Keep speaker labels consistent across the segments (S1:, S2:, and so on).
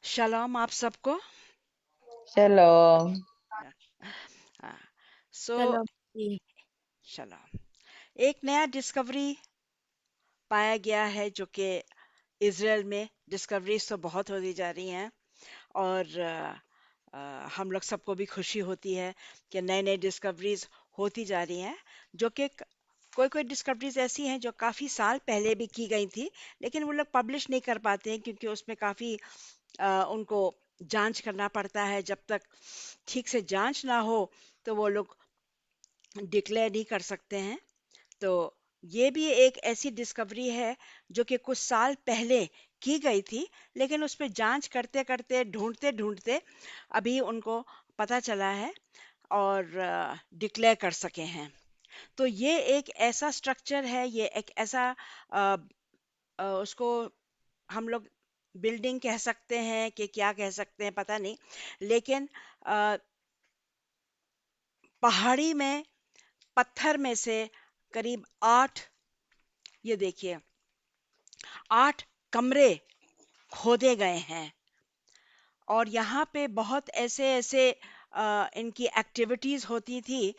S1: Shalom आप सबको।
S2: Shalom.
S1: सो
S3: चलो जी।
S1: शलोम। एक नया डिस्कवरी पाया गया है जो कि इसराइल में डिस्कवरीज तो बहुत होती जा रही हैं और हम लोग सबको भी खुशी होती है कि नए नए डिस्कवरीज होती जा रही हैं जो कि कोई कोई डिस्कवरीज ऐसी हैं जो काफ़ी साल पहले भी की गई थी, लेकिन वो लोग पब्लिश नहीं कर पाते हैं क्योंकि उसमें काफ़ी उनको जांच करना पड़ता है। जब तक ठीक से जांच ना हो तो वो लोग डिक्लेयर नहीं कर सकते हैं। तो ये भी एक ऐसी डिस्कवरी है जो कि कुछ साल पहले की गई थी, लेकिन उस पे जांच करते करते ढूंढते ढूंढते अभी उनको पता चला है और डिक्लेयर कर सके हैं। तो ये एक ऐसा स्ट्रक्चर है, ये एक ऐसा अ, उसको हम लोग बिल्डिंग कह सकते हैं कि क्या कह सकते हैं पता नहीं, लेकिन अ, पहाड़ी में पत्थर में से करीब 8, ये देखिए, 8 कमरे खोदे गए हैं और यहाँ पे बहुत ऐसे ऐसे इनकी एक्टिविटीज होती थी।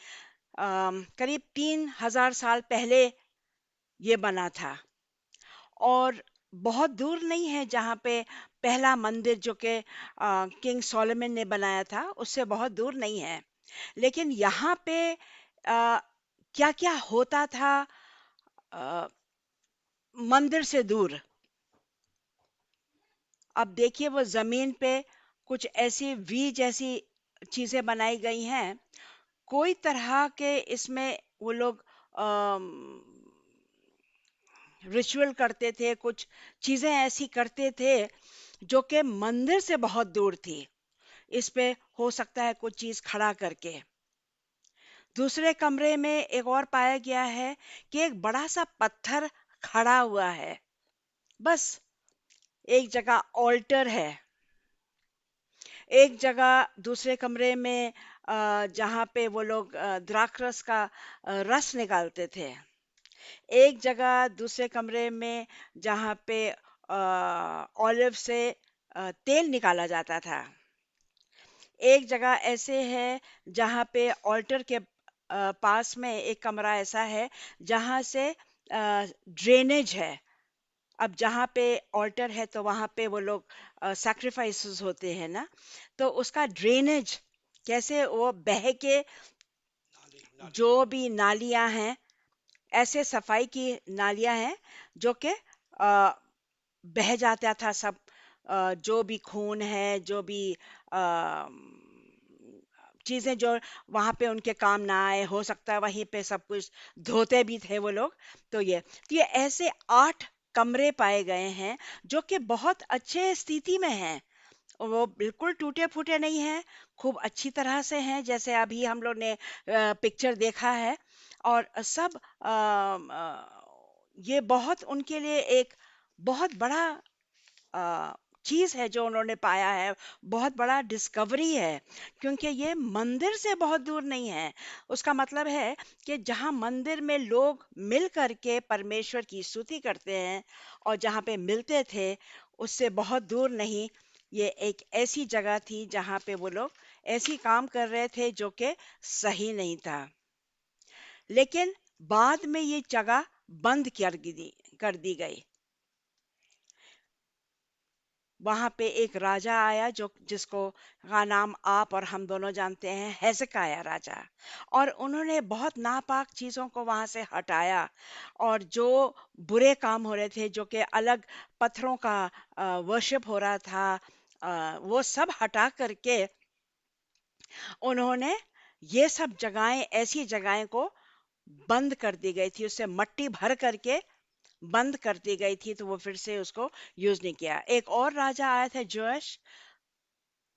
S1: करीब 3000 साल पहले ये बना था और बहुत दूर नहीं है जहाँ पे पहला मंदिर जो कि किंग सोलोमन ने बनाया था, उससे बहुत दूर नहीं है। लेकिन यहाँ पे क्या क्या होता था अ, मंदिर से दूर। अब देखिए वो जमीन पे कुछ ऐसी वी जैसी चीजें बनाई गई हैं, कोई तरह के इसमें वो लोग रिचुअल करते थे, कुछ चीजें ऐसी करते थे जो कि मंदिर से बहुत दूर थी। इस पे हो सकता है कुछ चीज खड़ा करके। दूसरे कमरे में एक और पाया गया है कि एक बड़ा सा पत्थर खड़ा हुआ है, बस एक जगह ऑल्टर है। एक जगह दूसरे कमरे में जहाँ पे वो लोग द्राक्षरस का रस निकालते थे। एक जगह दूसरे कमरे में जहाँ पे ऑलिव से तेल निकाला जाता था। एक जगह ऐसे है जहाँ पे ऑल्टर के पास में एक कमरा ऐसा है जहाँ से ड्रेनेज है। अब जहाँ पे ऑल्टर है तो वहाँ पे वो लोग सैक्रिफाइसेस होते हैं ना, तो उसका ड्रेनेज कैसे वो बह के, जो भी नालियां हैं, ऐसे सफाई की नालियां हैं जो कि बह जाता था सब। जो भी खून है, जो भी अ, चीजें जो वहां पे उनके काम ना आए, हो सकता है वहीं पे सब कुछ धोते भी थे वो लोग। तो ये ऐसे 8 कमरे पाए गए हैं जो कि बहुत अच्छे स्थिति में हैं। वो बिल्कुल टूटे फूटे नहीं हैं, खूब अच्छी तरह से हैं जैसे अभी हम लोग ने पिक्चर देखा है। और सब ये बहुत उनके लिए एक बहुत बड़ा चीज है जो उन्होंने पाया है, बहुत बड़ा डिस्कवरी है, क्योंकि ये मंदिर से बहुत दूर नहीं है। उसका मतलब है कि जहाँ मंदिर में लोग मिल करके परमेश्वर की स्तुति करते हैं और जहाँ पे मिलते थे, उससे बहुत दूर नहीं। ये एक ऐसी जगह थी जहाँ पे वो लोग ऐसी काम कर रहे थे जो कि सही नहीं था। लेकिन बाद में ये जगह बंद कर दी गई। वहां पे एक राजा आया जो जिसको का नाम आप और हम दोनों जानते हैं, हेzekiah राजा। और उन्होंने बहुत नापाक चीजों को वहां से हटाया और जो बुरे काम हो रहे थे, जो कि अलग पत्थरों का वर्शिप हो रहा था, वो सब हटा करके उन्होंने ये सब जगहें, ऐसी जगहें को बंद कर दी गई थी, उससे मट्टी भर करके बंद कर दी गई थी, तो वो फिर से उसको यूज नहीं किया। एक और राजा आया था जोश,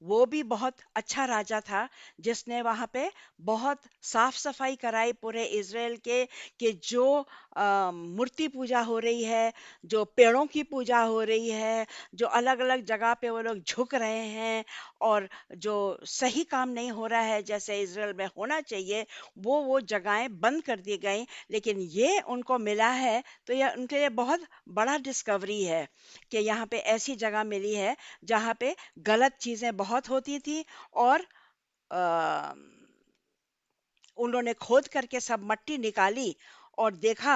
S1: वो भी बहुत अच्छा राजा था, जिसने वहां पे बहुत साफ सफाई कराई पूरे इज़राइल के, कि जो मूर्ति पूजा हो रही है, जो पेड़ों की पूजा हो रही है, जो अलग अलग जगह पे वो लोग झुक रहे हैं, और जो सही काम नहीं हो रहा है जैसे इज़राइल में होना चाहिए, वो जगहें बंद कर दी गई। लेकिन ये उनको मिला है, तो ये उनके लिए बहुत बड़ा डिस्कवरी है कि यहाँ पे ऐसी जगह मिली है जहाँ पे गलत चीजें बहुत होती थी, और अ, उन्होंने खोद करके सब मट्टी निकाली और देखा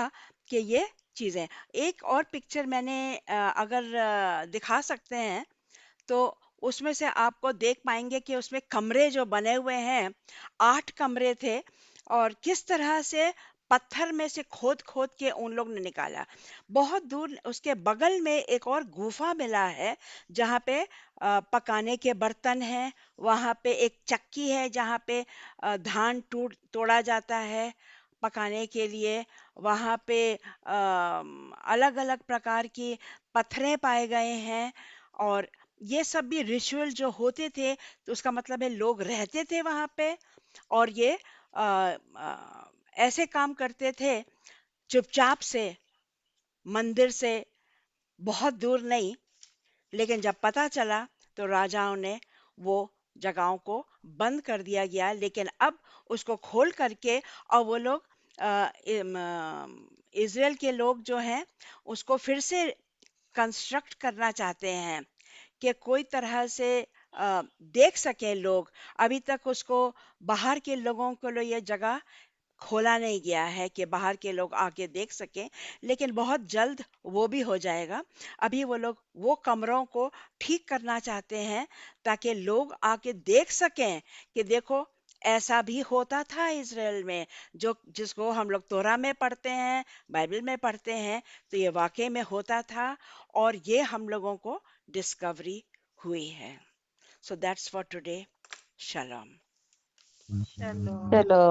S1: कि ये चीजें। एक और पिक्चर मैंने अगर दिखा सकते हैं, तो उसमें से आपको देख पाएंगे कि उसमें कमरे जो बने हुए हैं, 8 कमरे थे, और किस तरह से पत्थर में से खोद खोद के उन लोग ने निकाला। बहुत दूर उसके बगल में एक और गुफा मिला है, जहाँ पे पकाने के बर्तन हैं, वहाँ पे एक चक्की है जहाँ पे धान टूट तोड़ा जाता है पकाने के लिए। वहाँ पे अलग अलग प्रकार की पत्थरें पाए गए हैं, और ये सब भी रिचुअल जो होते थे, तो उसका मतलब है लोग रहते थे वहां पे, और ये ऐसे काम करते थे चुपचाप से, मंदिर से बहुत दूर नहीं। लेकिन जब पता चला तो राजाओं ने वो जगहों को बंद कर दिया गया, लेकिन अब उसको खोल करके, और वो लोग इजराइल के लोग जो हैं उसको फिर से कंस्ट्रक्ट करना चाहते हैं, कि कोई तरह से देख सके लोग। अभी तक उसको बाहर के लोगों के लिए ये जगह खोला नहीं गया है कि बाहर के लोग आके देख सकें, लेकिन बहुत जल्द वो भी हो जाएगा। अभी वो लोग वो कमरों को ठीक करना चाहते हैं, ताकि लोग आके देख सकें कि देखो, ऐसा भी होता था इज़राइल में, जो जिसको हम लोग तोरा में पढ़ते हैं, बाइबल में पढ़ते हैं, तो ये वाकई में होता था, और ये हम लोगों को डिस्कवरी हुई है। So that's for today. शलोम।
S2: चलो।
S3: चलो।